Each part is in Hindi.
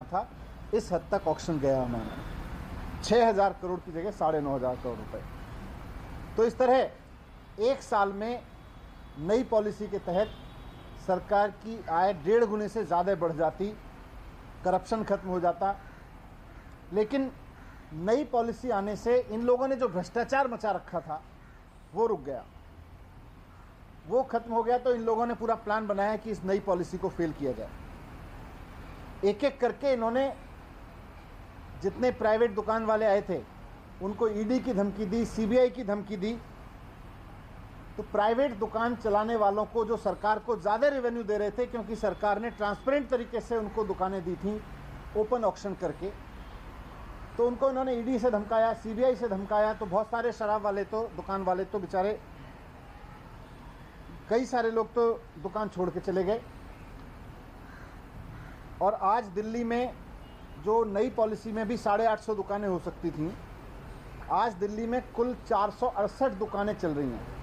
था, इस हद तक ऑक्शन गया हमारा, 6,000 करोड़ की जगह 9,500 करोड़ रुपए। तो इस तरह एक साल में नई पॉलिसी के तहत सरकार की आय 1.5 गुने से ज़्यादा बढ़ जाती, करप्शन खत्म हो जाता। लेकिन नई पॉलिसी आने से इन लोगों ने जो भ्रष्टाचार मचा रखा था वो रुक गया, वो खत्म हो गया। तो इन लोगों ने पूरा प्लान बनाया कि इस नई पॉलिसी को फेल किया जाए। एक एक करके इन्होंने जितने प्राइवेट दुकान वाले आए थे उनको ईडी की धमकी दी, सीबीआई की धमकी दी। तो प्राइवेट दुकान चलाने वालों को, जो सरकार को ज़्यादा रेवेन्यू दे रहे थे, क्योंकि सरकार ने ट्रांसपेरेंट तरीके से उनको दुकानें दी थी ओपन ऑक्शन करके, तो उनको इन्होंने ईडी से धमकाया, सीबीआई से धमकाया। तो बहुत सारे शराब वाले तो, दुकान वाले तो बेचारे, कई सारे लोग तो दुकान छोड़ के चले गए। और आज दिल्ली में जो नई पॉलिसी में भी 850 दुकानें हो सकती थीं, आज दिल्ली में कुल 468 दुकानें चल रही हैं।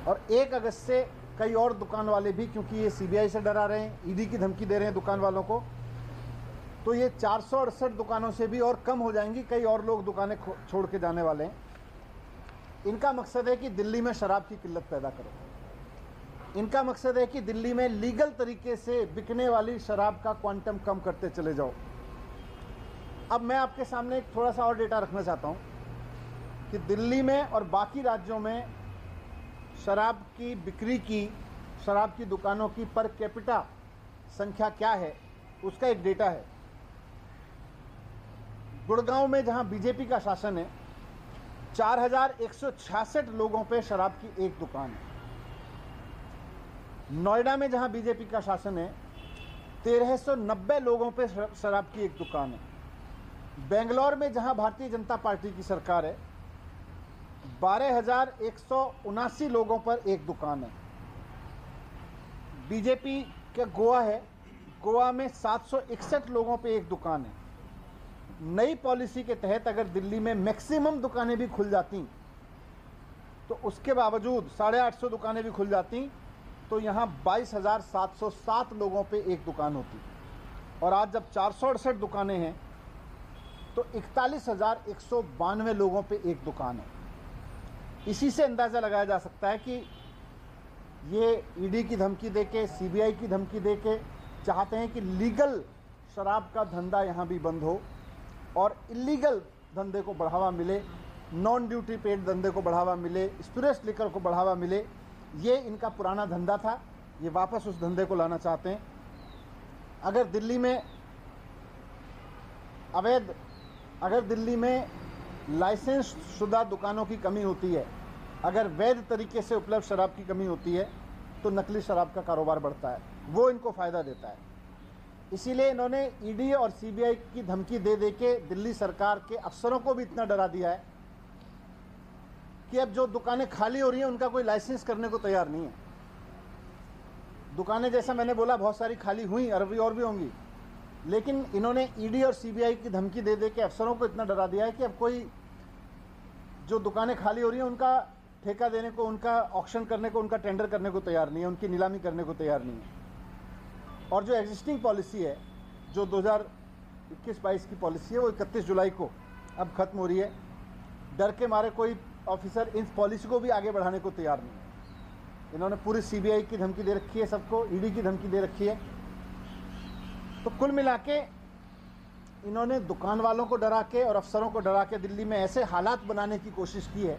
और 1 अगस्त से कई और दुकान वाले भी, क्योंकि ये सीबीआई से डरा रहे हैं, ईडी की धमकी दे रहे हैं दुकान वालों को, तो ये 468 दुकानों से भी और कम हो जाएंगी। कई और लोग दुकानें छोड़ के जाने वाले हैं। इनका मकसद है कि दिल्ली में शराब की किल्लत पैदा करो। इनका मकसद है कि दिल्ली में लीगल तरीके से बिकने वाली शराब का क्वांटम कम करते चले जाओ। अब मैं आपके सामने एक थोड़ा सा और डेटा रखना चाहता हूं कि दिल्ली में और बाकी राज्यों में शराब की बिक्री की, शराब की दुकानों की पर कैपिटा संख्या क्या है, उसका एक डेटा है। गुड़गांव में जहां बीजेपी का शासन है, 4,166 लोगों पे शराब की एक दुकान है। नोएडा में जहां बीजेपी का शासन है, 1,390 लोगों पे शराब की एक दुकान है। बेंगलोर में जहां भारतीय जनता पार्टी की सरकार है, 12,179 लोगों पर एक दुकान है। बीजेपी का गोवा है, गोवा में 761 लोगों पे एक दुकान है। नई पॉलिसी के तहत अगर दिल्ली में मैक्सिमम दुकानें भी खुल जाती, तो उसके बावजूद 850 दुकानें भी खुल जाती, तो यहाँ 22,707 लोगों पे एक दुकान होती। और आज जब 468 दुकानें हैं तो 41,192 लोगों पे एक दुकान है। इसी से अंदाज़ा लगाया जा सकता है कि ये ईडी की धमकी देके, सीबीआई की धमकी देके चाहते हैं कि लीगल शराब का धंधा यहाँ भी बंद हो और इलीगल धंधे को बढ़ावा मिले, नॉन ड्यूटी पेड धंधे को बढ़ावा मिले, स्पिरिट्स लिकर को बढ़ावा मिले। ये इनका पुराना धंधा था, ये वापस उस धंधे को लाना चाहते हैं। अगर दिल्ली में लाइसेंस शुदा दुकानों की कमी होती है, अगर वैध तरीके से उपलब्ध शराब की कमी होती है, तो नकली शराब का कारोबार बढ़ता है, वो इनको फ़ायदा देता है। इसीलिए इन्होंने ईडी और सीबीआई की धमकी दे दे के दिल्ली सरकार के अफसरों को भी इतना डरा दिया है कि अब जो दुकानें खाली हो रही हैं उनका कोई लाइसेंस करने को तैयार नहीं है। दुकानें, जैसा मैंने बोला, बहुत सारी खाली हुई, और भी होंगी, लेकिन इन्होंने ईडी और सीबीआई की धमकी दे दे के अफसरों को इतना डरा दिया है कि अब कोई जो दुकानें खाली हो रही हैं उनका ठेका देने को, उनका ऑक्शन करने को, उनका टेंडर करने को तैयार नहीं है, उनकी नीलामी करने को तैयार नहीं है। और जो एग्जिस्टिंग पॉलिसी है, जो 2021-22 की पॉलिसी है, वो 31 जुलाई को अब खत्म हो रही है। डर के मारे कोई ऑफिसर इस पॉलिसी को भी आगे बढ़ाने को तैयार नहीं है। इन्होंने पूरी सीबीआई की धमकी दे रखी है, सबको ईडी की धमकी दे रखी है। तो कुल मिला के इन्होंने दुकान वालों को डरा के और अफसरों को डरा के दिल्ली में ऐसे हालात बनाने की कोशिश की है